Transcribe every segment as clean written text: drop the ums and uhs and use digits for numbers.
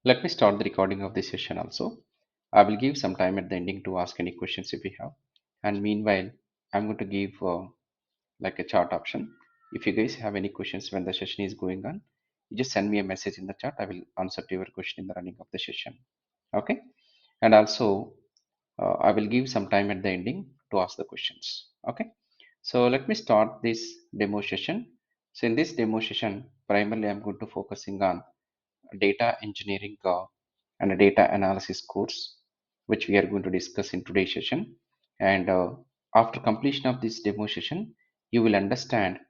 Let me start the recording of this session also. I will give some time at the ending to ask any questions if you have. And meanwhile, I'm going to give like a chat option. If you guys have any questions when the session is going on, you just send me a message in the chat. I will answer to your question in the running of the session. Okay. And also, I will give some time at the ending to ask the questions. Okay. So let me start this demo session. So in this demo session, primarily I'm going to focusing on data engineering and a data analysis course, which we are going to discuss in today's session. And after completion of this demo session, you will understand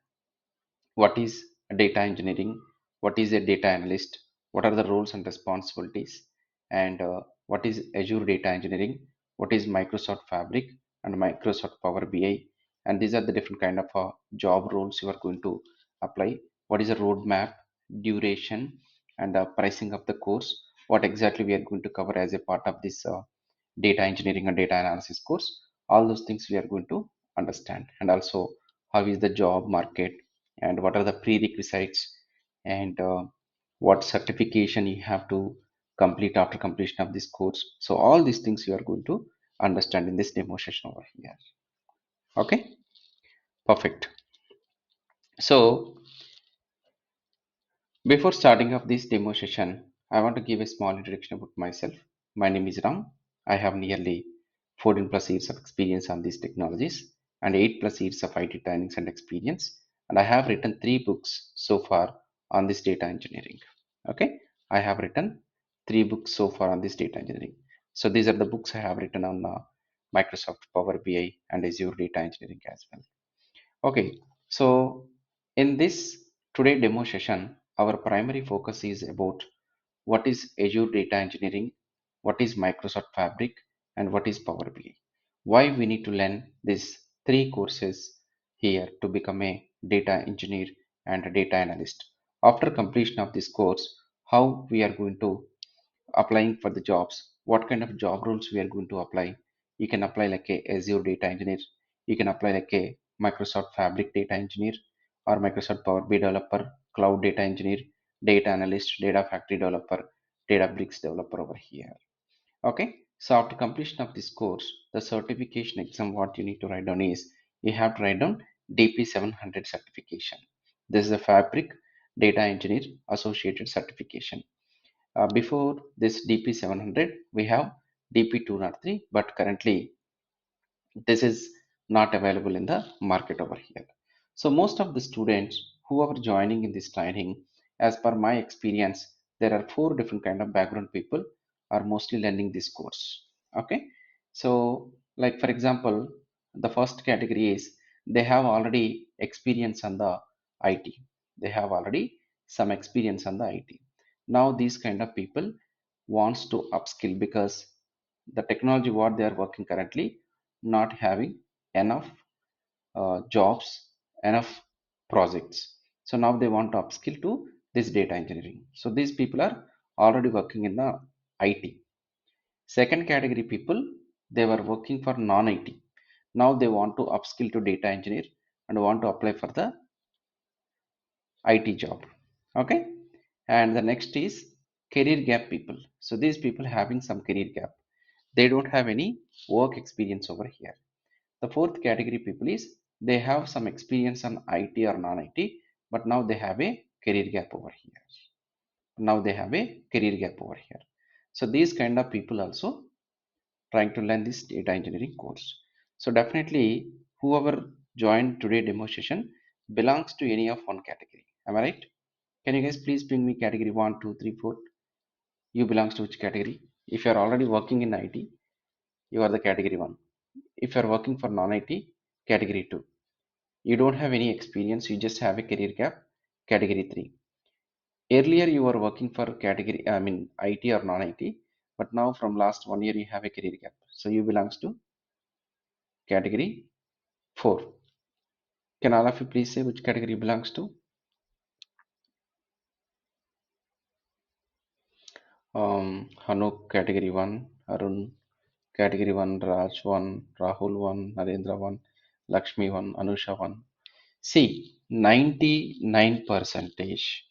what is data engineering, what is a data analyst, what are the roles and responsibilities, and what is Azure data engineering, what is Microsoft Fabric and Microsoft Power BI, and these are the different kind of job roles you are going to apply. What is a roadmap, duration, and pricing of the course? What exactly we are going to cover as a part of this data engineering and data analysis course? All those things we are going to understand, and also how is the job market and what are the prerequisites and what certification you have to complete after completion of this course. So all these things you are going to understand in this demo session over here. Okay, perfect. So before starting off this demo session, I want to give a small introduction about myself. My name is Ram. I have nearly 14 plus years of experience on these technologies and 8 plus years of IT trainings and experience, and I have written 3 books so far on this data engineering. Okay, I have written 3 books so far on this data engineering. So these are the books I have written on Microsoft Power BI and Azure data engineering as well. Okay, so in this today demo session, our primary focus is about what is Azure data engineering, what is Microsoft Fabric, and what is Power BI. Why we need to learn these 3 courses here to become a data engineer and a data analyst. After completion of this course, how we are going to applying for the jobs, what kind of job roles we are going to apply. You can apply like a Azure data engineer, you can apply like a Microsoft Fabric data engineer, or Microsoft Power BI developer, cloud data engineer, data analyst, data factory developer, Databricks developer over here. Okay, so after completion of this course, the certification exam what you need to write down is you have to write down DP 700 certification. This is a Fabric data engineer associated certification. Before this DP 700, we have DP 203, but currently this is not available in the market over here. So most of the students who are joining in this training, as per my experience, there are 4 different kind of background people are mostly learning this course. Okay, so like for example, the first category is they have already experience on the IT. They have already some experience on the IT. Now these kind of people wants to upskill because the technology what they are working currently not having enough jobs, enough projects. So now they want to upskill to this data engineering. So these people are already working in the IT. Second category people, they were working for non-IT. Now they want to upskill to data engineer and want to apply for the IT job. Okay, and the next is career gap people. So these people having some career gap, they don't have any work experience over here. The fourth category people is they have some experience on IT or non-IT, but now they have a career gap over here. Now they have a career gap over here. So these kind of people also trying to learn this data engineering course. So definitely whoever joined today demo session belongs to any of one category. Am I right? Can you guys please bring me category 1, 2, 3, 4? You belongs to which category? If you are already working in IT, you are the category 1. If you are working for non-IT, category 2. You don't have any experience, you just have a career gap, category 3. Earlier you were working for category, I mean IT or non-IT, but now from last 1 year you have a career gap, so you belongs to category 4. Can all of you please say which category belongs to? Hanuk category 1, Arun category 1, Raj 1, Rahul 1, Narendra 1, Lakshmi 1, Anusha 1. See, 99 percentage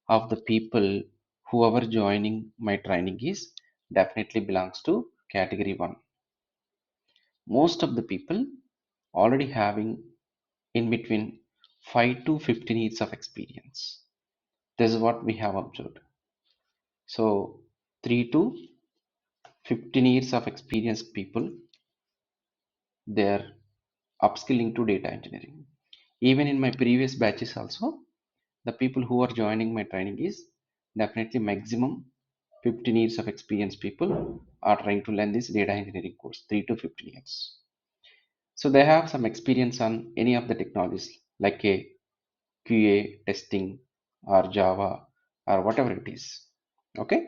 of the people whoever joining my training is definitely belongs to category 1. Most of the people already having in between 5 to 15 years of experience. This is what we have observed. So 3 to 15 years of experience people, they're upskilling to data engineering. Even in my previous batches also, the people who are joining my training is definitely maximum 15 years of experience people are trying to learn this data engineering course, 3 to 15 years. So they have some experience on any of the technologies like a QA testing or Java or whatever it is. Okay,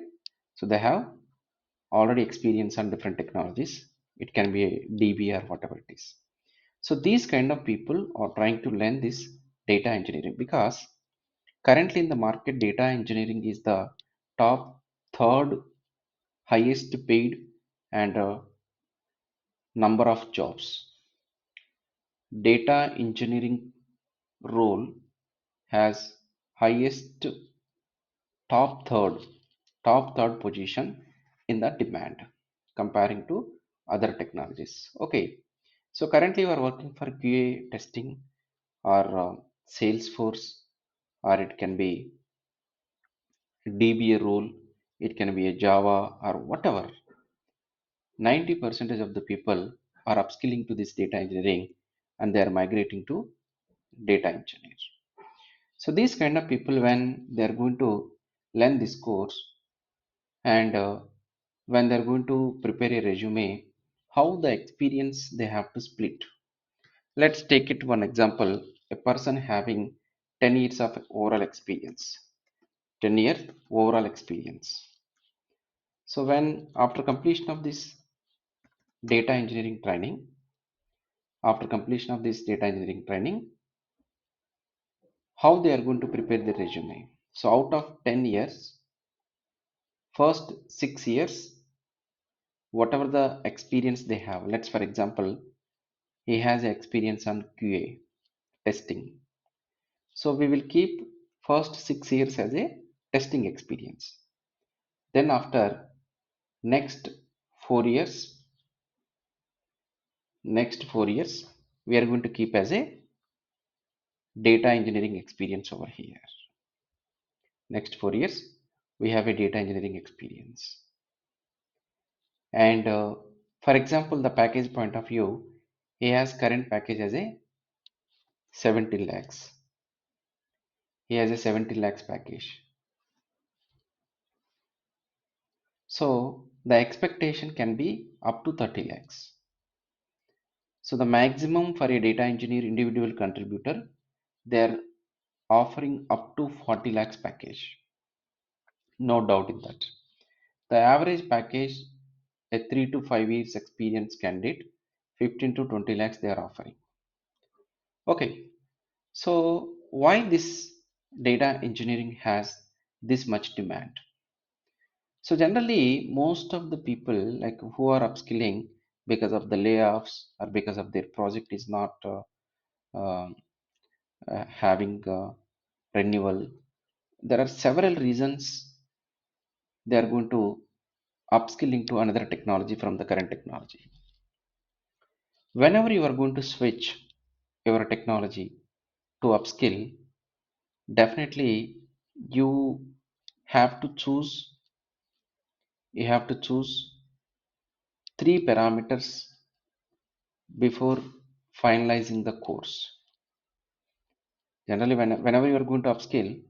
so they have already experience on different technologies. It can be a DB or whatever it is. So these kind of people are trying to learn this data engineering because currently in the market, data engineering is the top third highest paid and number of jobs. Data engineering role has highest top third top third position in the demand comparing to other technologies. Okay, so currently you are working for QA testing or Salesforce, or it can be DBA role, it can be a Java or whatever. 90% of the people are upskilling to this data engineering and they are migrating to data engineer. So these kind of people, when they are going to learn this course and when they're going to prepare a resume, how the experience they have to split. Let's take it one example, a person having 10 years of overall experience, 10 year overall experience. So when after completion of this data engineering training, after completion of this data engineering training, how they are going to prepare the resume. So out of 10 years, first 6 years, whatever the experience they have, let's for example, he has experience on QA testing. So we will keep first 6 years as a testing experience. Then after next 4 years, we are going to keep as a data engineering experience over here. Next 4 years, we have a data engineering experience. And for example, the package point of view, he has current package as a 70 lakhs. He has a 70 lakhs package. So the expectation can be up to 30 lakhs. So the maximum for a data engineer individual contributor, they're offering up to 40 lakhs package. No doubt in that. The average package, a 3 to 5 years experience candidate, 15 to 20 lakhs they are offering. Okay, so why this data engineering has this much demand? So generally, most of the people like who are upskilling because of the layoffs or because of their project is not um, having renewal. There are several reasons they are going to upskilling to another technology from the current technology. Whenever you are going to switch your technology to upskill, definitely you have to choose you have to choose three parameters before finalizing the course. Generally, whenever you are going to upskill,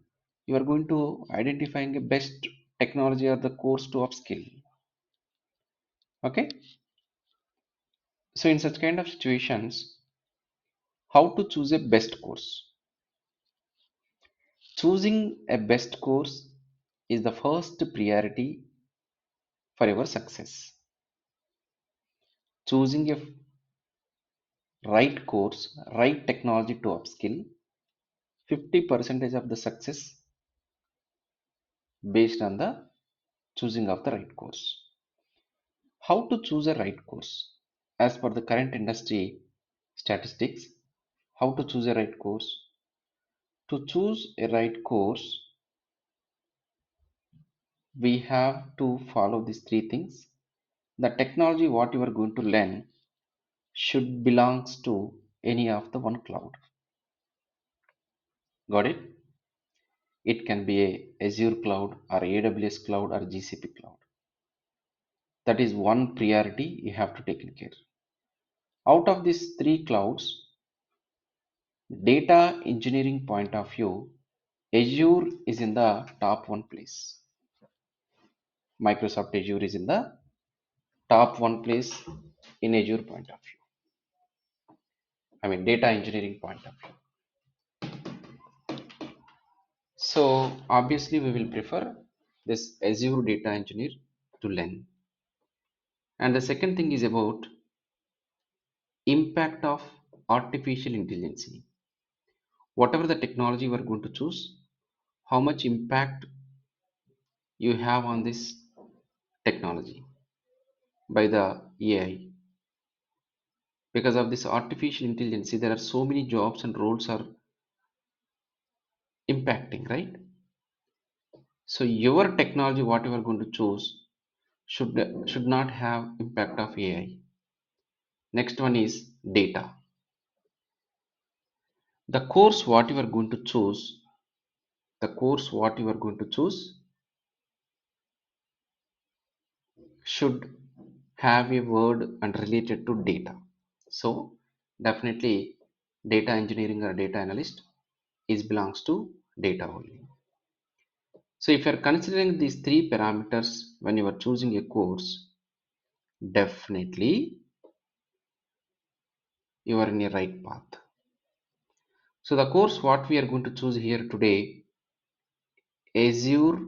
you are going to identifying a best technology or the course to upskill. Okay, so in such kind of situations, how to choose a best course? Choosing a best course is the first priority for your success. Choosing a right course, right technology to upskill, 50% of the success based on the choosing of the right course. How to choose a right course? As per the current industry statistics, how to choose a right course? To choose a right course, we have to follow these three things. The technology what you are going to learn should belongs to any of the one cloud. Got it? It can be a Azure cloud or AWS cloud or GCP cloud. That is one priority you have to take in care. Out of these three clouds, data engineering point of view, Azure is in the top one place. Microsoft Azure is in the top one place in Azure point of view. I mean data engineering point of view. So obviously we will prefer this Azure data engineer to learn. And the second thing is about impact of artificial intelligence. Whatever the technology we are going to choose, how much impact you have on this technology by the AI. Because of this artificial intelligence, there are so many jobs and roles are impacting, right? So your technology, what you are going to choose, should not have impact of AI. Next one is data. The course what you are going to choose, the course what you are going to choose should have a word and related to data. So definitely data engineering or data analyst is belongs to data only. So if you are considering these three parameters when you are choosing a course, definitely you are in a right path. So the course what we are going to choose here today, Azure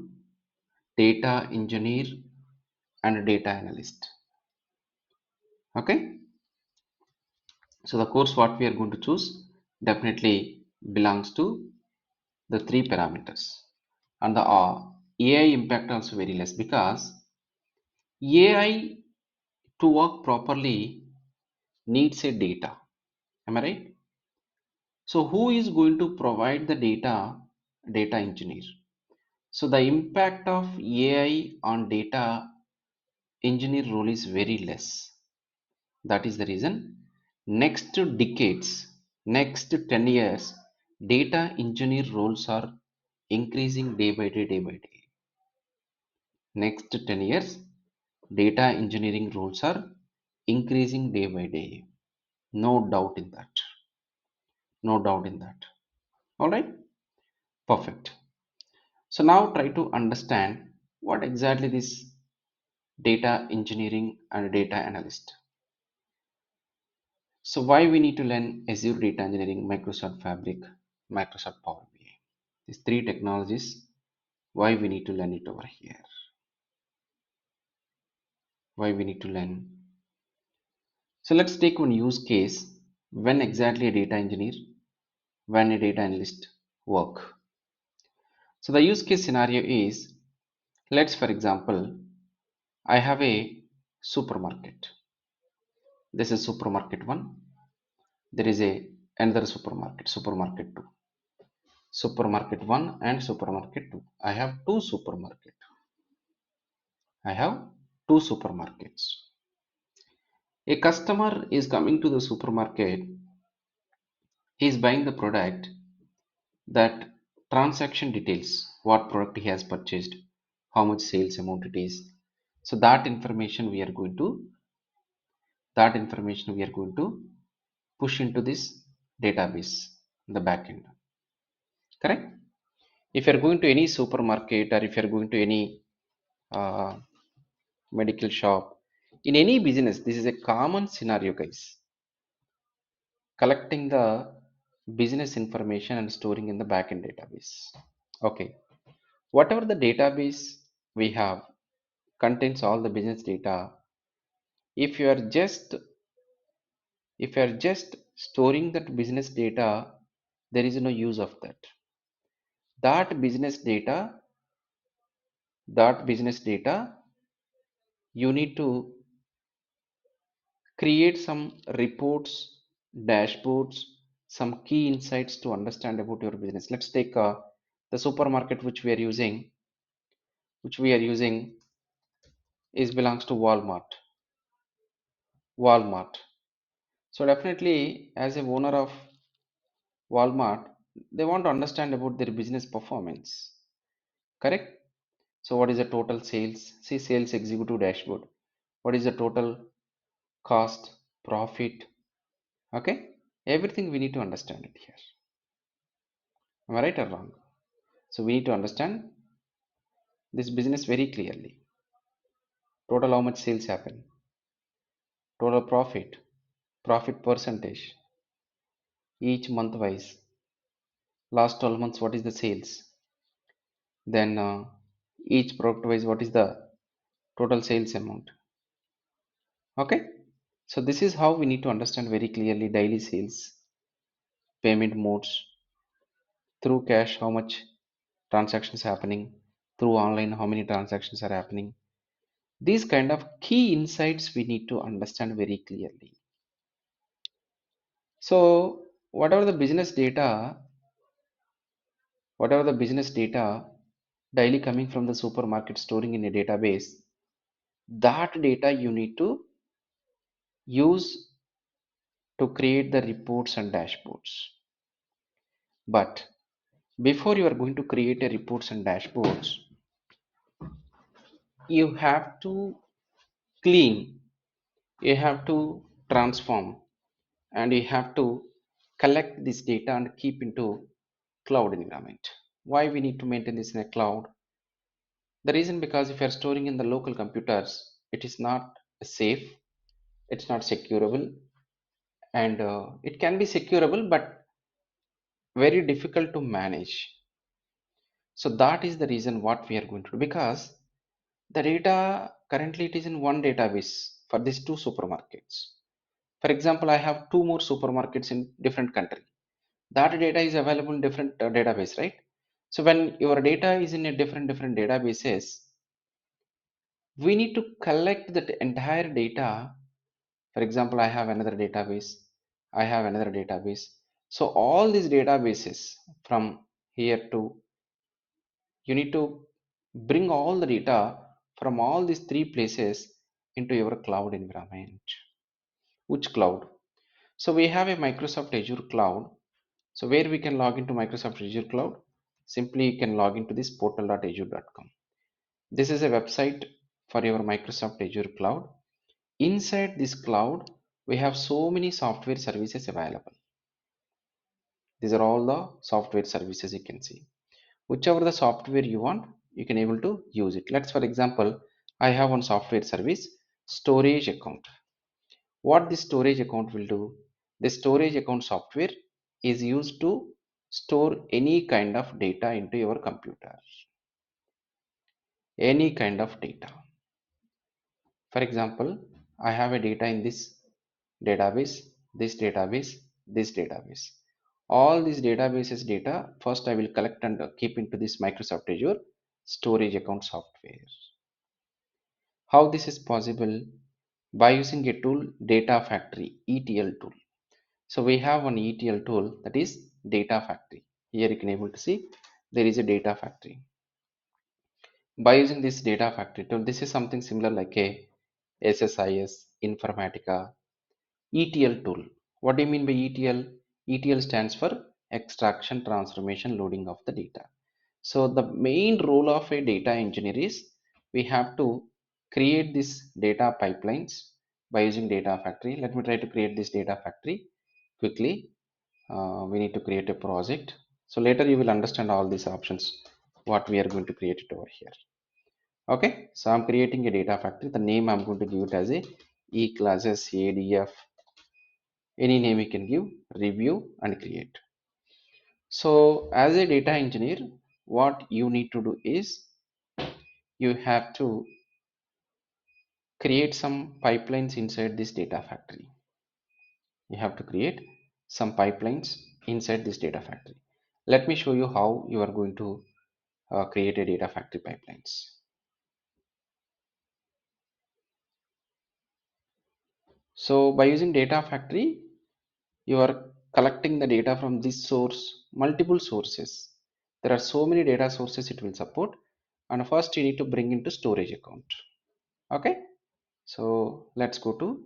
data engineer and data analyst. Okay. So the course what we are going to choose definitely belongs to the three parameters. And the AI impact also very less because AI to work properly needs a data. Am I right? So who is going to provide the data? Data engineer. So the impact of AI on data engineer role is very less. That is the reason next decades, next 10 years, data engineer roles are increasing day by day, day by day. Next 10 years, data engineering roles are increasing day by day. No doubt in that. No doubt in that. All right. Perfect. So now try to understand what exactly this data engineering and data analyst. So why we need to learn Azure data engineering, Microsoft Fabric, Microsoft Power BI. These three technologies, why we need to learn it over here. Why we need to learn. So let's take one use case when exactly a data engineer, when a data analyst work. So the use case scenario is, let's for example, I have a supermarket. This is supermarket 1. There is a another supermarket, supermarket 2. Supermarket 1 and supermarket 2. I have two supermarket. I have two supermarkets. A customer is coming to the supermarket. He is buying the product, that transaction details, what product he has purchased, how much sales amount it is. So that information we are going to push into this database, the backend. Correct? If you are going to any supermarket or if you are going to any uh, medical shop, in any business, this is a common scenario, guys. Collecting the business information and storing in the backend database. Okay. Whatever the database we have contains all the business data. If you are just storing that business data, there is no use of that. That business data, that business data, you need to create some reports, dashboards, some key insights to understand about your business. Let's take the supermarket which we are using. which we are using is belongs to Walmart. So definitely, as a owner of Walmart, they want to understand about their business performance. Correct? So what is the total sales? See sales executive dashboard. What is the total cost, profit? Okay? Everything we need to understand it here. Am I right or wrong? So we need to understand this business very clearly. Total how much sales happen, total profit, profit percentage, each month wise, last 12 months what is the sales, then each product wise what is the total sales amount. Okay, so this is how we need to understand very clearly daily sales, payment modes, through cash how much transactions happening, through online how many transactions are happening. These kind of key insights we need to understand very clearly. So whatever the business data daily coming from the supermarket storing in a database, that data you need to use to create the reports and dashboards. But before you are going to create a reports and dashboards, you have to clean, you have to transform, and you have to collect this data and keep into cloud environment. Why we need to maintain this in a cloud? The reason, because if you are storing in the local computers, it is not safe, it's not securable, and it can be securable but very difficult to manage. So that is the reason what we are going to do, because the data currently it is in one database for these two supermarkets. For example, I have two more supermarkets in different country. That data is available in different database, right? So when your data is in a different databases, we need to collect that entire data. For example, I have another database, I have another database. So all these databases from here to, you need to bring all the data from all these three places into your cloud environment. Which cloud? So we have a Microsoft Azure cloud. So where we can log into Microsoft Azure cloud? Simply you can log into this portal.azure.com. This is a website for your Microsoft Azure cloud. Inside this cloud, we have so many software services available. These are all the software services you can see. Whichever the software you want, you can able to use it. Let's, for example, I have one software service, storage account. What this storage account will do? The storage account software is used to store any kind of data into your computer. Any kind of data. For example, I have a data in this database, this database, this database. All these databases data, first I will collect and keep into this Microsoft Azure storage account software. How this is possible? By using a tool, Data Factory, ETL tool. So we have one ETL tool, that is Data Factory. Here you can able to see there is a Data Factory. By using this Data Factory tool, this is something similar like a SSIS, Informatica, ETL tool. What do you mean by ETL? ETL stands for extraction, transformation, loading of the data. So the main role of a data engineer is we have to create this data pipelines by using Data Factory. Let me try to create this Data Factory quickly. We need to create a project. So later you will understand all these options what we are going to create it over here. Okay, so I'm creating a Data Factory. The name I'm going to give it as a EClasses ADF, any name you can give, review and create. So as a data engineer, what you need to do is you have to create some pipelines inside this Data Factory. You have to create some pipelines inside this Data Factory. Let me show you how you are going to create a Data Factory pipelines. So by using Data Factory, you are collecting the data from this source, multiple sources. There are so many data sources it will support, and first you need to bring into storage account. Okay, so let's go to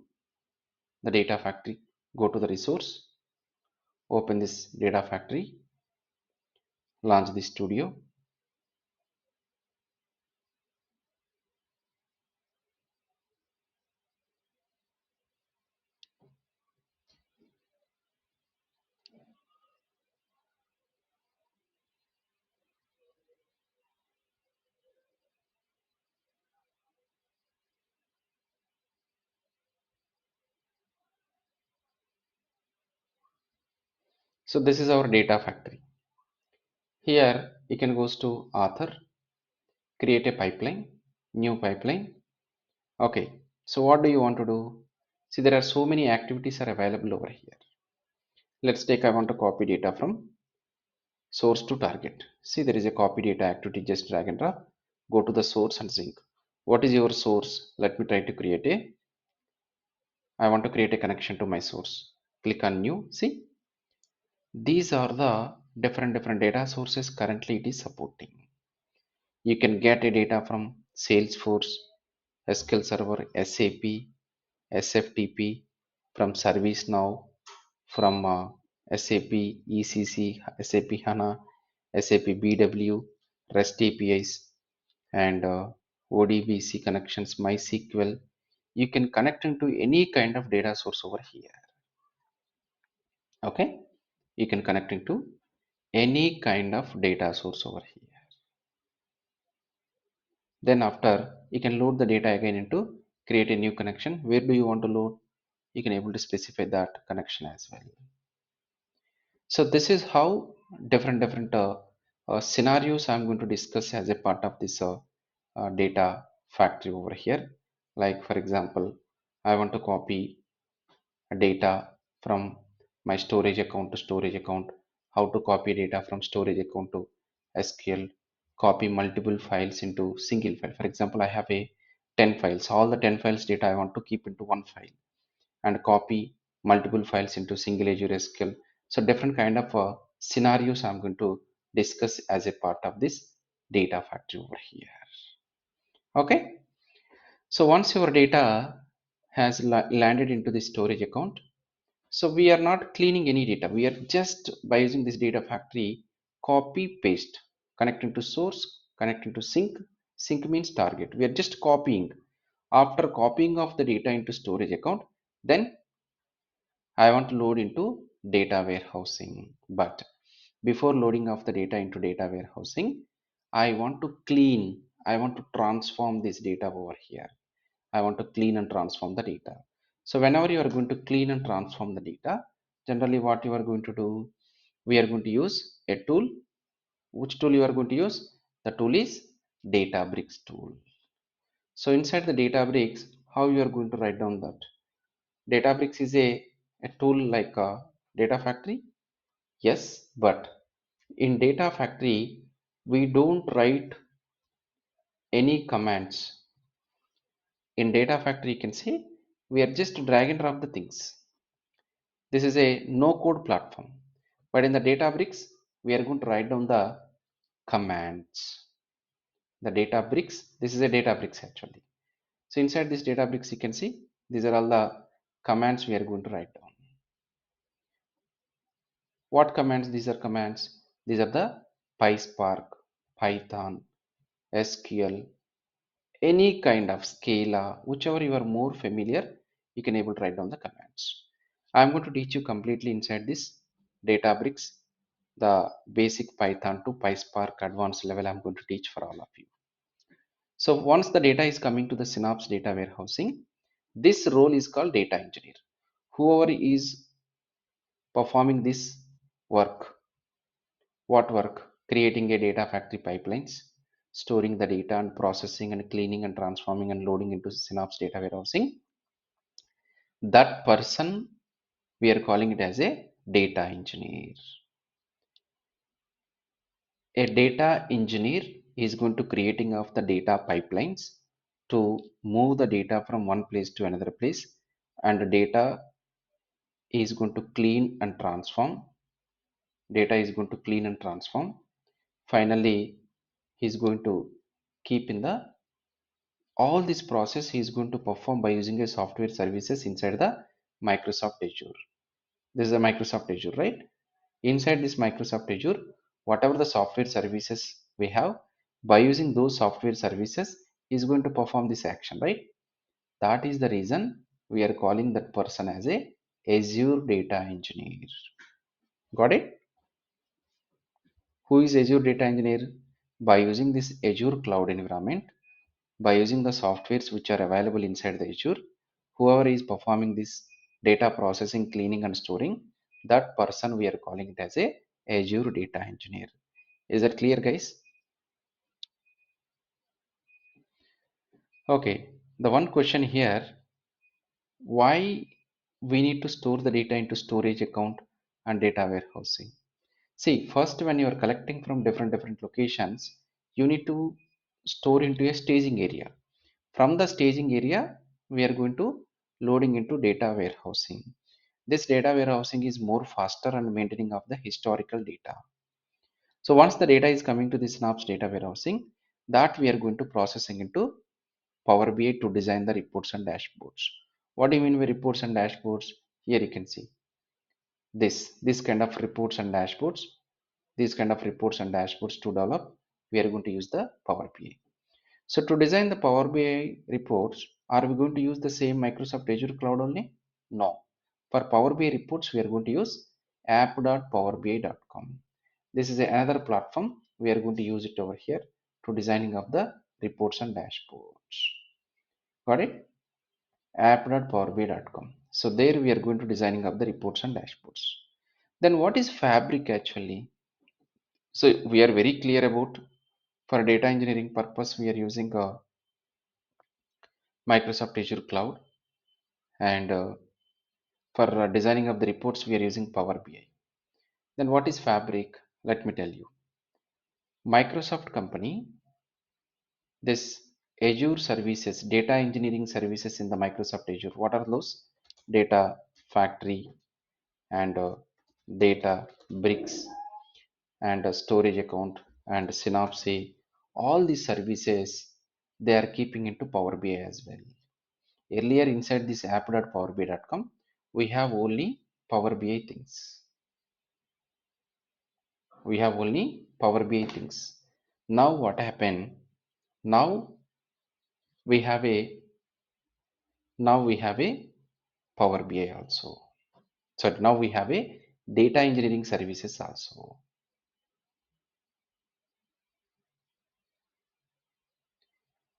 the data factory. Go to the resource, open this data factory, launch the studio. So this is our data factory. Here you can go to author, create a pipeline, new pipeline. Okay, so what do you want to do? See, there are so many activities are available over here. Let's take, I want to copy data from source to target. See, there is a copy data activity, just drag and drop, go to the source and sync. What is your source? Let me try to create a, I want to create a connection to my source. Click on new. See, these are the different data sources currently it is supporting. You can get a data from Salesforce, SQL Server, SAP, SFTP, from ServiceNow, from SAP ECC, SAP HANA, SAP BW, REST APIs, and ODBC connections, MySQL. You can connect into any kind of data source over here. Okay, you can connect into any kind of data source over here. Then after, you can load the data again into create a new connection. Where do you want to load? You can able to specify that connection as well. So this is how different scenarios I'm going to discuss as a part of this data factory over here. Like for example, I want to copy data from my storage account to storage account. How to copy data from storage account to SQL. Copy multiple files into single file. For example, I have a 10 files. All the 10 files data I want to keep into one file, and copy multiple files into single Azure SQL. So different kind of scenarios I'm going to discuss as a part of this data factory over here. Okay. So once your data has landed into the storage account, so we are not cleaning any data. We are just by using this data factory, copy paste, connecting to source, connecting to sync. Sync means target. We are just copying. After copying of the data into storage account, then I want to load into data warehousing. But before loading of the data into data warehousing, I want to clean. I want to transform this data over here. I want to clean and transform the data. So whenever you are going to clean and transform the data, generally what you are going to do, we are going to use a tool. Which tool you are going to use? The tool is Databricks tool. So inside the Databricks, how you are going to write down that? Databricks is a tool like a data factory. Yes, but in data factory, we don't write any commands. In data factory, you can see we are just drag and drop the things. This is a no code platform. But in the Databricks, we are going to write down the commands. The Databricks, this is a Databricks actually. So inside this Databricks, you can see these are all the commands we are going to write down. What commands? These are commands. These are the PySpark, Python, SQL, any kind of Scala, whichever you are more familiar, you can able to write down the commands. I'm going to teach you completely inside this Databricks, the basic Python to PySpark advanced level I'm going to teach for all of you. So once the data is coming to the Synapse data warehousing, this role is called data engineer. Whoever is performing this work, what work? Creating a data factory pipelines, storing the data and processing and cleaning and transforming and loading into Synapse data warehousing. That person, we are calling it as a data engineer. A data engineer is going to creating of the data pipelines to move the data from one place to another place, and the data is going to clean and transform. Data is going to clean and transform. Finally, he is going to keep in the all this process he is going to perform by using a software services inside the Microsoft Azure. This is a Microsoft Azure, right? Inside this Microsoft Azure, whatever the software services we have, by using those software services, he is going to perform this action, right? That is the reason we are calling that person as a Azure data engineer. Got it? Who is Azure data engineer? By using this Azure cloud environment, by using the softwares which are available inside the Azure, whoever is performing this data processing, cleaning and storing, that person we are calling it as a Azure data engineer. Is that clear, guys? Okay. The one question here, why we need to store the data into storage account and data warehousing? See, first when you are collecting from different locations, you need to store into a staging area. From the staging area, we are going to loading into data warehousing. This data warehousing is more faster and maintaining of the historical data. So once the data is coming to the Synapse data warehousing, that we are going to processing into Power BI to design the reports and dashboards. What do you mean by reports and dashboards? Here you can see this kind of reports and dashboards. These kind of reports and dashboards to develop, we are going to use the Power BI. So to design the Power BI reports, are we going to use the same Microsoft Azure cloud only? No. For Power BI reports, we are going to use app.powerbi.com. This is another platform. We are going to use it over here to designing of the reports and dashboards. Got it? app.powerbi.com. So there we are going to designing of the reports and dashboards. Then what is Fabric actually? So we are very clear about for data engineering purpose we are using Microsoft Azure Cloud, and for designing of the reports we are using Power BI. Then what is Fabric? Let me tell you. Microsoft company, this Azure services, data engineering services in the Microsoft Azure. What are those? Data Factory and Data Bricks and storage account and Synapse. All these services they are keeping into Power BI as well. Earlier inside this app.powerbi.com, we have only Power BI things. We have only Power BI things. Now what happened? Now we have a now we have a Power BI also. So now we have a data engineering services also.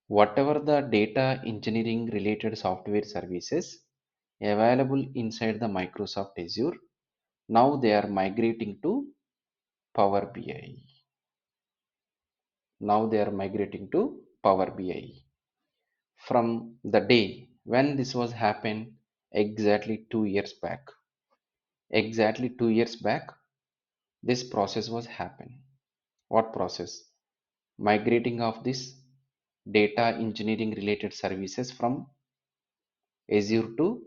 Whatever the data engineering related software services available inside the Microsoft Azure, now they are migrating to Power BI. Now they are migrating to Power BI. From the day when this was happened, exactly 2 years back. Exactly 2 years back, this process was happened. What process? Migrating of this data engineering related services from Azure to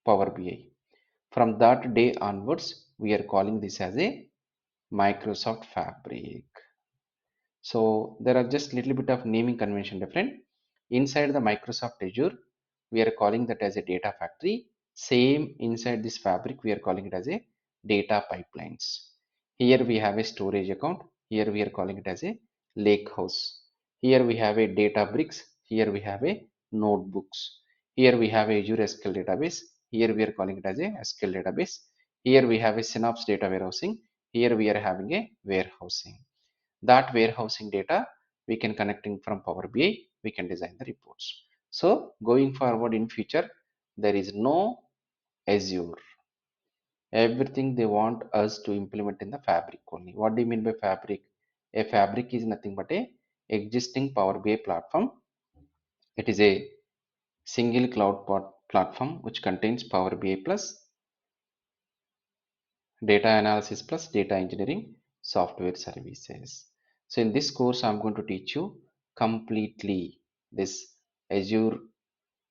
Power BI. From that day onwards, we are calling this as a Microsoft Fabric. So there are just little bit of naming convention different. Inside the Microsoft Azure, we are calling that as a data factory. Same inside this fabric, we are calling it as a data pipelines. Here we have a storage account. Here we are calling it as a lake house. Here we have a Databricks. Here we have a notebooks. Here we have a Azure SQL database. Here we are calling it as a SQL database. Here we have a Synapse data warehousing. Here we are having a warehousing. That warehousing data we can connecting from Power BI, we can design the reports. So going forward in future, there is no Azure. Everything they want us to implement in the Fabric only. What do you mean by Fabric? A Fabric is nothing but a existing Power BI platform. It is a single cloud platform which contains Power BI plus data analysis plus data engineering software services. So in this course, I'm going to teach you completely this Azure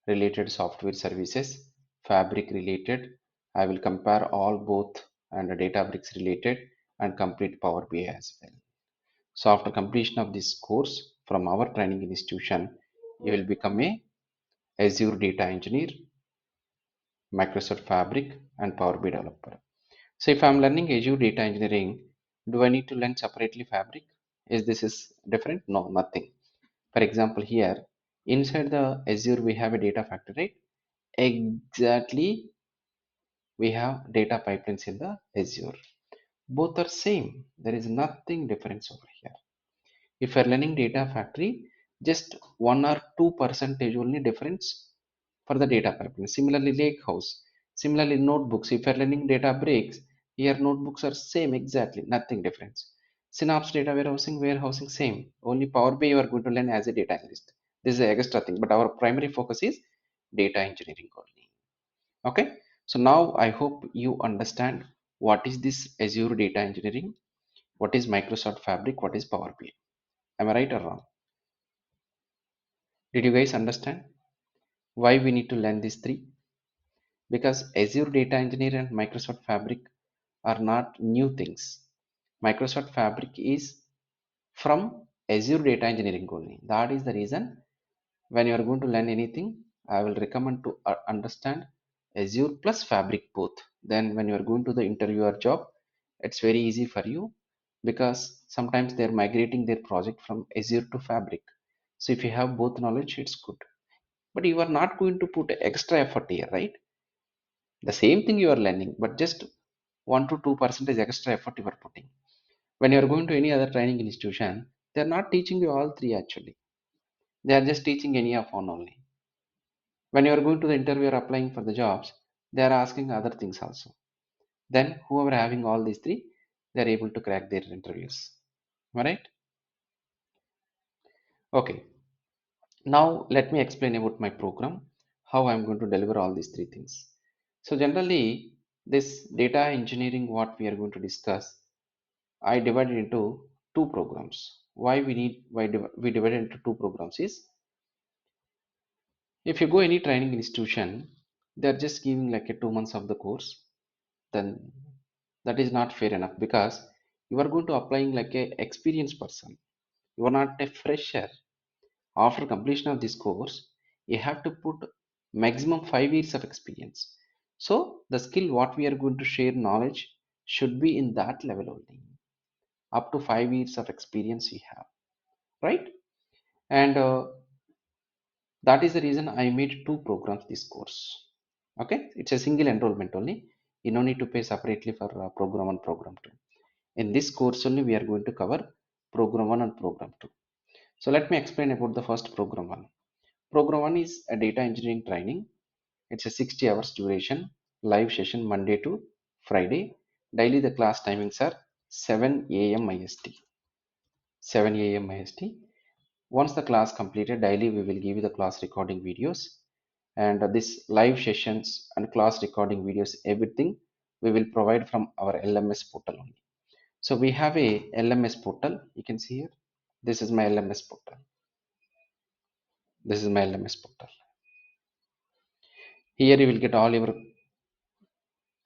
related software services, Fabric related. I will compare all both and the Databricks related and complete Power BI as well. So after completion of this course, from our training institution, you will become a Azure data engineer, Microsoft Fabric, and Power BI developer. So if I'm learning Azure data engineering, do I need to learn separately Fabric? Is this is different? No, nothing. For example, here inside the Azure we have a data factory, right? Exactly, we have data pipelines in the Azure. Both are same. There is nothing difference over here. If you're learning data factory, just 1 or 2 percentage only difference for the data pipeline. Similarly, lakehouse. Similarly, notebooks. If you're learning Databricks, here notebooks are same exactly, nothing difference. Synapse data warehousing same. Only Power BI you are going to learn as a data analyst. This is an extra thing, but our primary focus is data engineering only. Okay, so now I hope you understand what is this Azure data engineering, what is Microsoft Fabric, what is Power BI. Am I right or wrong? Did you guys understand why we need to learn these three? Because Azure Data Engineer and Microsoft Fabric are not new things. Microsoft Fabric is from Azure Data Engineering only. That is the reason when you are going to learn anything, I will recommend to understand Azure plus Fabric both. Then when you are going to the interviewer job, it's very easy for you because sometimes they are migrating their project from Azure to Fabric. So if you have both knowledge, it's good. But you are not going to put extra effort here, right? The same thing you are learning, but just 1 to 2 percentage extra effort you are putting. When you are going to any other training institution, they are not teaching you all three actually. They are just teaching any of one only. When you are going to the interview or applying for the jobs, they are asking other things also. Then whoever having all these three, they are able to crack their interviews. All right? Okay. Now let me explain about my program, how I'm going to deliver all these three things. So generally, this data engineering, what we are going to discuss, I divided into two programs. We divided into two programs is if you go any training institution, they're just giving like a 2 months of the course, then that is not fair enough because you are going to applying like a experienced person. You are not a fresher. After completion of this course, you have to put maximum 5 years of experience. So the skill what we are going to share knowledge should be in that level only. Up to 5 years of experience we have, right? And that is the reason I made two programs this course. Okay, it's a single enrollment only. You no need to pay separately for program 1, program 2. In this course only we are going to cover program 1 and program 2. So let me explain about the first program 1. Program 1 is a data engineering training. It's a 60 hours duration, live session Monday to Friday. Daily the class timings are 7 a.m. IST. 7 a.m. IST. Once the class completed, daily we will give you the class recording videos and this live sessions and class recording videos, everything we will provide from our LMS portal only. So we have a LMS portal. You can see here. This is my LMS portal. This is my LMS portal. Here you will get all your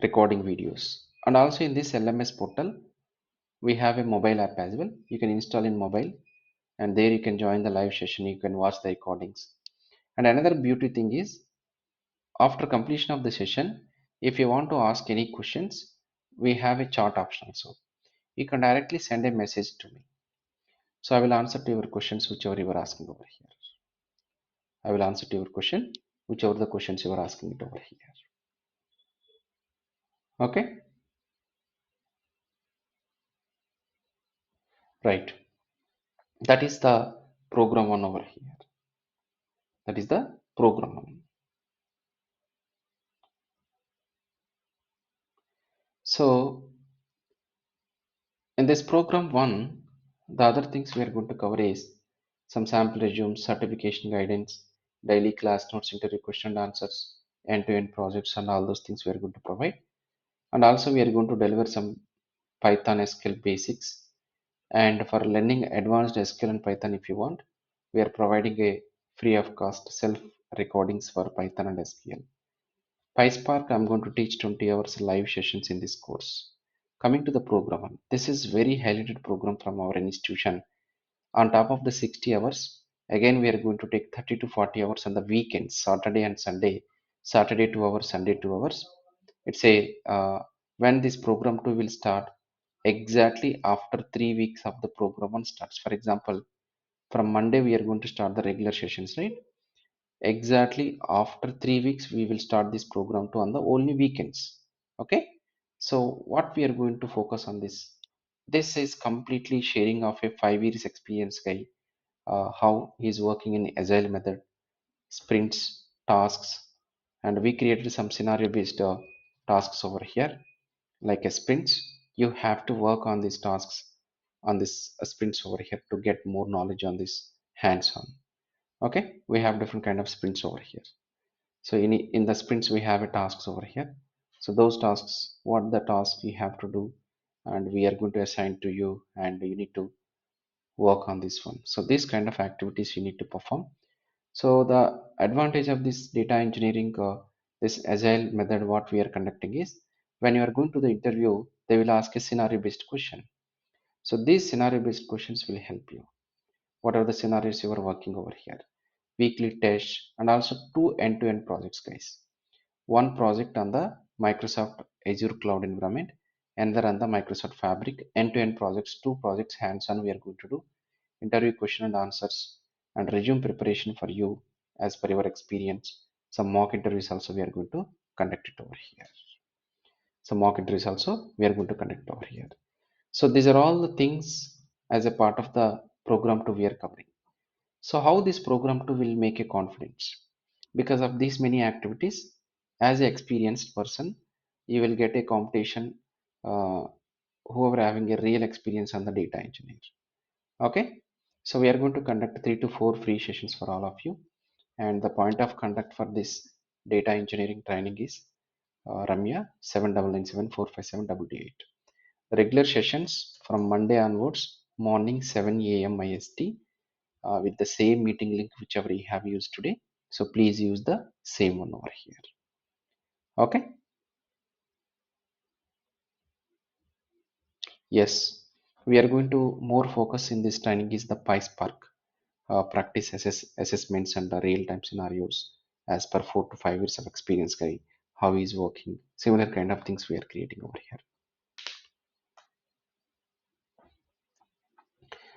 recording videos. And also in this LMS portal, we have a mobile app as well. You can install in mobile and there you can join the live session. You can watch the recordings. And another beauty thing is after completion of the session, if you want to ask any questions, we have a chat option also. You can directly send a message to me. So I will answer to your questions whichever you are asking over here. I will answer to your question whichever the questions you are asking it over here. Okay, right. That is the program one over here. That is the program one. So in this program one, the other things we are going to cover is some sample resumes, certification guidance, daily class notes, interview question and answers, end-to-end projects, and all those things we are going to provide. And also we are going to deliver some Python SQL basics. And for learning advanced SQL and Python, if you want, we are providing a free of cost self recordings for Python and SQL. PySpark, I'm going to teach 20 hours live sessions in this course. Coming to the program, this is very highlighted program from our institution. On top of the 60 hours, again we are going to take 30 to 40 hours on the weekends, Saturday and Sunday. Saturday 2 hours, Sunday 2 hours. It's a when this program 2 will start, exactly after 3 weeks of the program 1 starts. For example, from Monday we are going to start the regular sessions, right? Exactly after 3 weeks we will start this program 2 on the only weekends. Okay, so what we are going to focus on this, this is completely sharing of a 5 years experience guy, how he's working in agile method, sprints, tasks, and we created some scenario based tasks over here. Like a sprints, you have to work on these tasks on this sprints over here to get more knowledge on this hands on. Okay, we have different kind of sprints over here. So in the sprints we have a tasks over here. So those tasks, what the tasks you have to do, and we are going to assign to you, and you need to work on this one. So these kind of activities you need to perform. So the advantage of this data engineering, this agile method what we are conducting is, when you are going to the interview, they will ask a scenario based question. So these scenario based questions will help you. What are the scenarios you are working over here? Weekly tests, and also two end-to-end projects, guys. One project on the Microsoft Azure cloud environment, another on the Microsoft Fabric. End-to-end projects, two projects hands-on we are going to do. Interview question and answers and resume preparation for you as per your experience. Some mock interviews also we are going to conduct it over here. Some mock interviews also we are going to conduct over here. So these are all the things as a part of the program to we are covering. So how this program to will make a confidence? Because of these many activities, as an experienced person, you will get a competition, uh, whoever having a real experience on the data engineer. Okay, so we are going to conduct 3 to 4 free sessions for all of you, and the point of conduct for this data engineering training is Ramya 7997457888. Regular sessions from Monday onwards, morning 7 a.m. IST, with the same meeting link whichever you have used today. So please use the same one over here. Okay. Yes, we are going to more focus in this training is the PySpark, practice assessments and the real-time scenarios as per 4 to 5 years of experience guy, how he's working. Similar kind of things we are creating over here.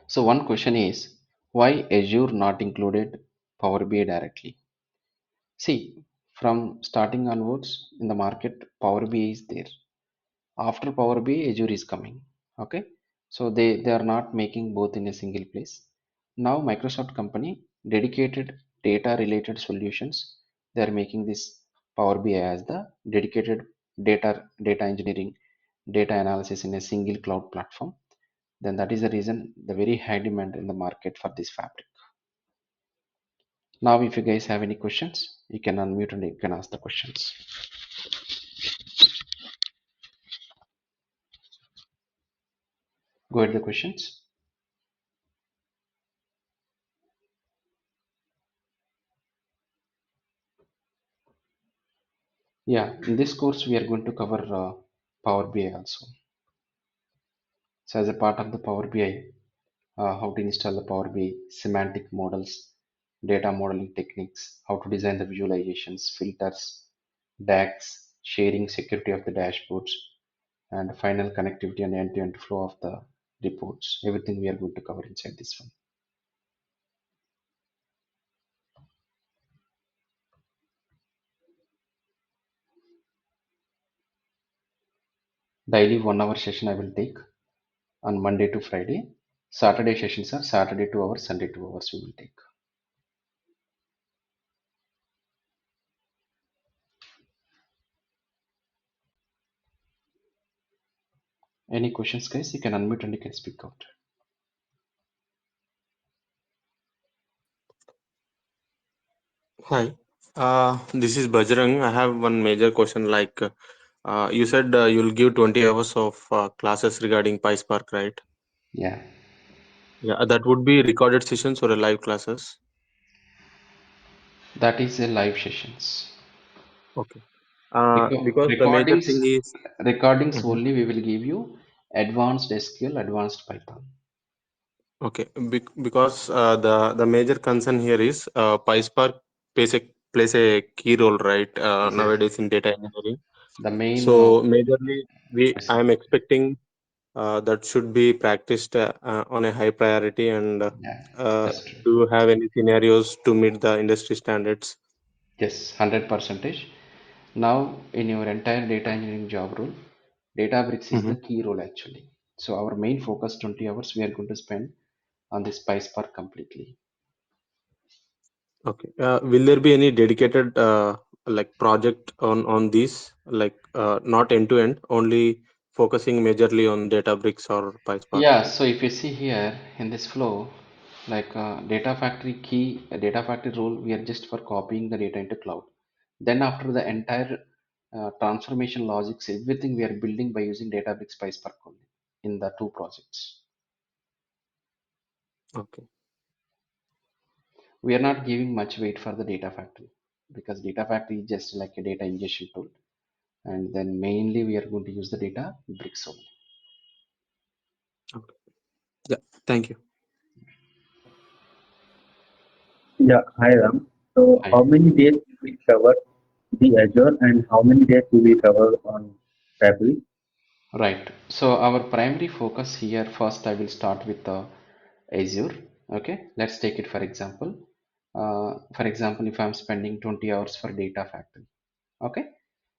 So one question is, why Azure not included Power BI directly? See, from starting onwards in the market, Power BI is there. After Power BI, Azure is coming. Okay, so they are not making both in a single place. Now Microsoft company dedicated data related solutions. They are making this Power BI as the dedicated data engineering, data analysis in a single cloud platform. Then that is the reason the very high demand in the market for this fabric. Now, if you guys have any questions, you can unmute and you can ask the questions. Go ahead the questions. Yeah, in this course we are going to cover Power BI also. So as a part of the Power BI, how to install the Power BI, semantic models, data modeling techniques, how to design the visualizations, filters, DAX, sharing security of the dashboards, and final connectivity and end-to-end flow of the reports. Everything we are going to cover inside this one. Daily 1 hour session I will take on Monday to Friday. Saturday sessions are Saturday 2 hours, Sunday 2 hours we will take. Any questions, guys? You can unmute and you can speak out. Hi, this is Bajrang. I have one major question. You said you'll give 20 hours of classes regarding PySpark, right? Yeah, Yeah, that would be recorded sessions or a live classes. that is a live sessions. Okay. Reco- Because the major recordings, thing is, recordings Mhm. only we will give you advanced SQL, advanced Python. Okay, because the major concern here is PySpark plays a key role, right? Exactly. Nowadays in data engineering. The main, So majorly, we I I see. am expecting that should be practiced on a high priority. And Yeah, uh, that's true. do you have any scenarios to meet the industry standards? Yes, 100 percentage. Now, in your entire data engineering job role, Databricks is the Mhm. key role actually. So our main focus 20 hours we are going to spend on this PySpark completely. Okay. Will there be any dedicated like project on these, like not end to end, only focusing majorly on Databricks or PySpark? Yeah, so if you see here in this flow, like data factory key, data factory role, we are just for copying the data into cloud. Then after the entire transformation logics, everything we are building by using Databricks PySpark only in the two projects. Okay. We are not giving much weight for the data factory because data factory is just like a data ingestion tool, and then mainly we are going to use the data bricks only. Okay. Yeah. Thank you. Yeah, hi Ram. So, how Right. many days we will cover the Azure and how many days we will cover on Fabric? Right. So our primary focus here, first I will start with the Azure. Okay, let's take it for example. For example, if I'm spending 20 hours for data factory. Okay,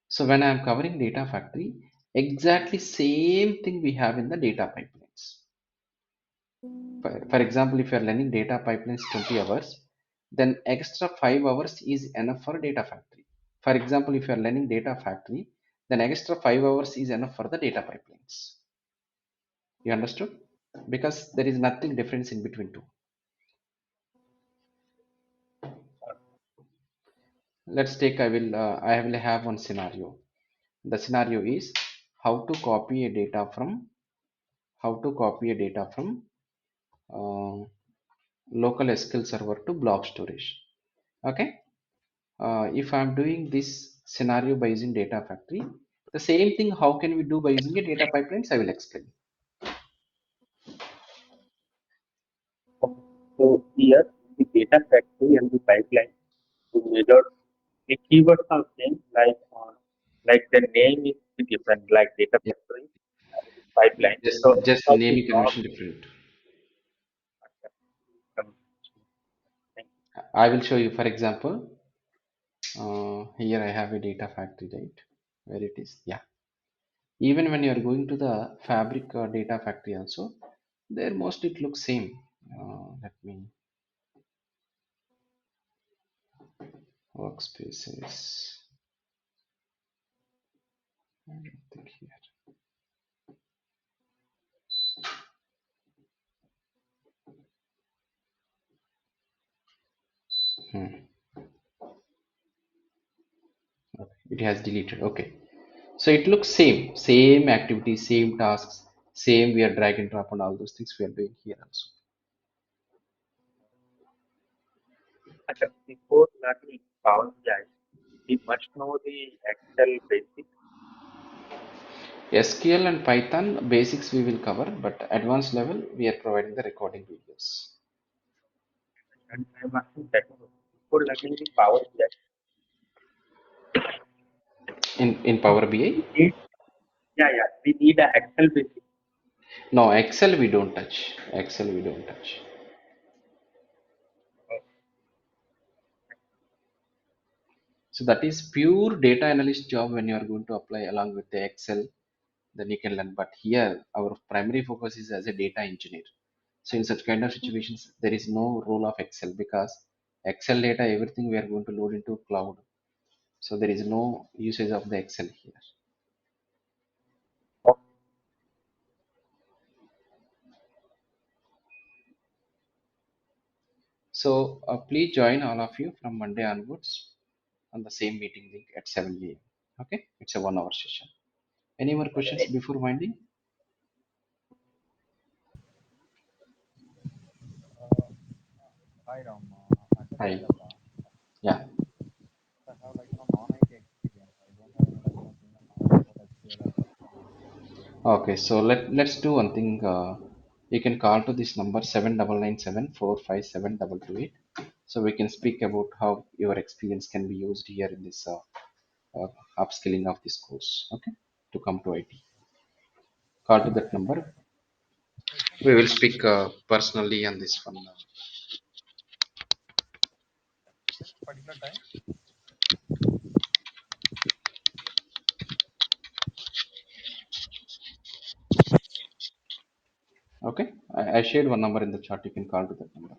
so when I'm covering data factory, exactly same thing we have in the data pipelines. For example, if you are learning data pipelines 20 hours, then extra 5 hours is enough for data factory. For example, if you are learning data factory, then extra 5 hours is enough for the data pipelines. You understood? Because there is nothing difference in between two. Let's take, I will have one scenario. The scenario is how to copy a data from, how to copy a data from uh, local SQL server to blob storage. Okay. If I'm doing this scenario by using data factory, the same thing, how can we do by using a data pipelines? I will explain. Okay. So, here the data factory and the pipeline, the major the keywords are same like the name is different, like data Yeah, factory and the pipeline. So, just how the naming job convention different. comes. Thank I will show you. For example, here I have a data factory, right? Where it is? Yeah. Even when you are going to the fabric data factory also, there mostly it looks same. Let me workspaces. I don't think here. Hmm. Okay. It has deleted. Okay. So it looks same activities, same tasks, same we are drag and drop and all those things we are doing here also. you. Achha, before learning Power BI, we must know the Excel basics. SQL and Python basics we will cover, but advanced level we are providing the recording videos And I'm asking that before learning the Power BI, in Power BI. we need we need a Excel basic. No, Excel we don't touch. Excel we don't touch. So that is pure data analyst job when you are going to apply along with the Excel, then you can learn. But here our primary focus is as a data engineer. So in such kind of situations, there is no role of Excel because Excel data, everything we are going to load into cloud. So there is no usage of the Excel here. Okay. So please join all of you from Monday onwards on the same meeting link at 7 a.m. Okay, it's a 1 hour session. Any more questions before winding? Hi Ram, myself Hi. Venkata. Yeah. I have non-IT experience. I don't have any much knowledge about SQL and Python. Okay. So let's do one thing. You can call to this number 7997457228. So we can speak about how your experience can be used here in this uh, upskilling of this course. Okay, to come to IT. Call to that number. We will speak personally on this one. particular time? Okay, I shared one number in the chat. You can call to that number.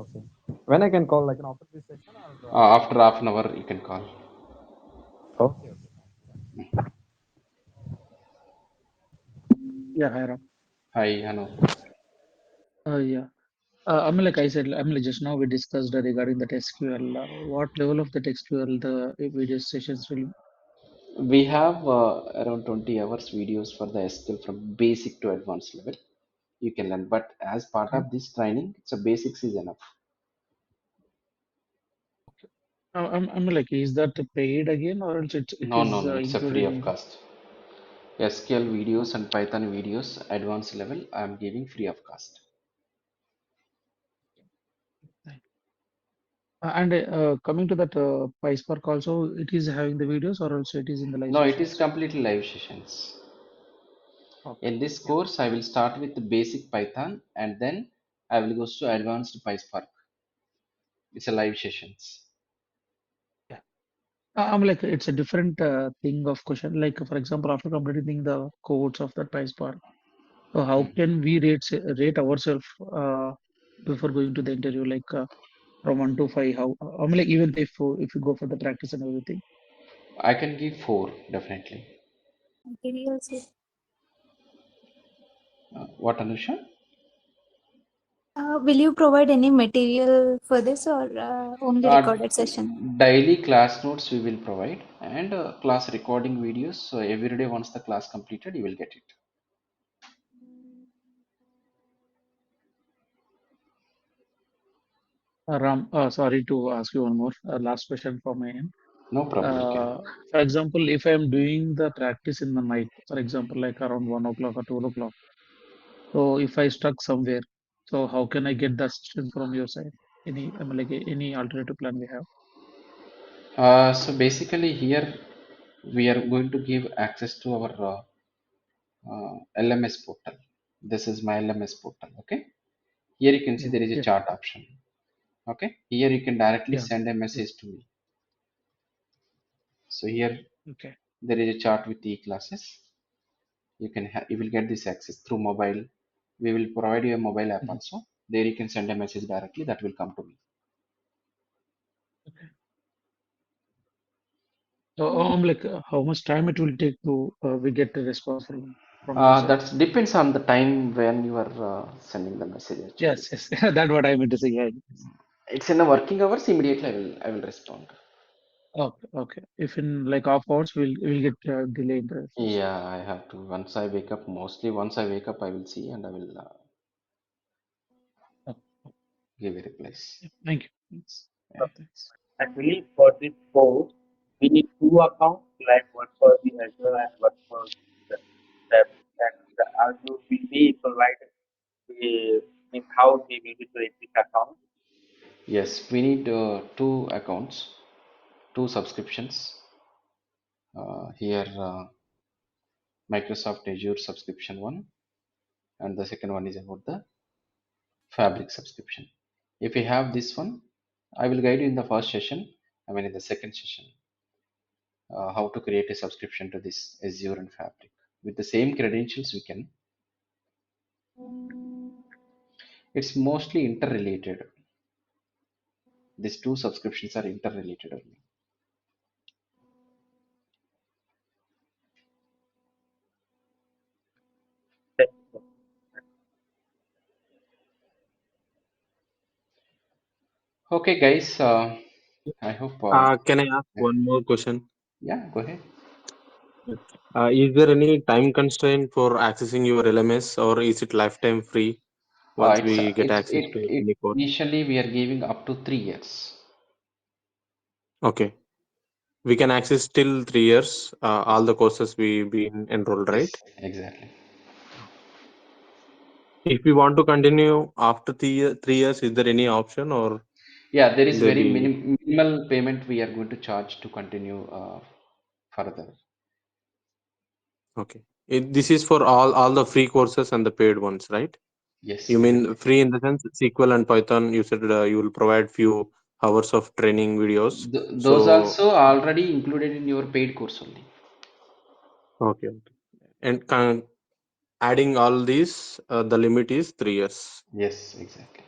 Okay. When I can call, like, after this session or After half an hour, you can call. okay, okay. Yeah, hi Ram. Hi, Hanu. Yeah. I mean, like I said, I mean, like just now we discussed regarding that SQL. What level of that SQL the video sessions will? We have around 20 hours videos for the SQL from basic to advanced level. You can learn, but as part Okay. of this training, so basics is enough. I mean, like, is that paid again, or else it No, no, is no. It's a free included of in the? cost. SQL videos and Python videos, advanced level, I am giving free of cost. And coming to that PySpark also, it is having the videos, or also it is in the live No, it is sessions. completely live sessions. Okay. In this Yeah. course, I will start with the basic Python and then I will go to advanced PySpark. It's a live sessions. Yeah. I'm like it's a different thing of question. Like for example, after completing the codes of that PySpark. So how Hmm. can we rate ourselves before going to the interview? Like from 1 to 5, how? I mean, like even if you go for the practice and everything. I can give four definitely. Materials. What, Anusha? Will you provide any material for this or only Uh, recorded session? Daily class notes we will provide and class recording videos. So every day once the class completed, you will get it. Ram, sorry to ask you one more last question for my end. No problem. You can. Uh, for example, if I am doing the practice in the night, for example, like around 1 o'clock or 2 o'clock, so if I stuck somewhere, so how can I get the assistance from your side? Any, I mean, like any alternative plan we have? So basically here we are going to give access to our LMS portal. This is my LMS portal. Okay. Here you can see Yeah, there is a yeah, chat option. Okay. Here you can directly yeah, send a yeah. message to me. So here Okay. there is a chat with EClasses. You will get this access through mobile. We will provide you a mobile app Mhm. also. There you can send a message directly that will come to me. So I'm like, how much time it will take to we get the response from your side? That depends on the time when you are sending the message actually. Yes, yes, that's what I meant to say. Yeah. Yes. It's in the working hours. Immediately I will respond. Okay, okay. If in like half hours, we'll get delay in the response. Yeah, I have to. Once I wake up, mostly once I wake up, I will see and I will Oh, give a replies. yeah. Thank you. Thanks. Yeah. Yeah, thanks. Actually, for this course, we need two accounts, like one for the Azure and one for the Databricks. And the Azure will be provided in how we will create this account. Yes, we need two accounts, two subscriptions. Here, Microsoft Azure subscription one, and the second one is about the Fabric subscription. If you have this one, I will guide you in the first session. I mean, in the second session, how to create a subscription to this Azure and Fabric with the same credentials. We can. It's mostly interrelated. These two subscriptions are interrelated only. Thank you. Okay, guys. I hope. Can I ask Yeah, one more question? yeah, go ahead. Is there any time constraint for accessing your LMS, or is it lifetime free once It's we get it's access it, to it any code? initially we are giving up to 3 years. Okay, we can access till 3 years, Yes, all the courses we been enrolled, yes, right? exactly. If we want to continue after 3 years, is there any option or Yeah, there is will there very be? minimal payment we are going to charge to continue further. Okay. This is for all the free courses and the paid ones, right? Yes, You mean exactly. free in the sense SQL and Python? You said you will provide few hours of training videos. Those So also already included in your paid course only. okay, okay. And adding all these, the limit is 3 years. Yes, exactly.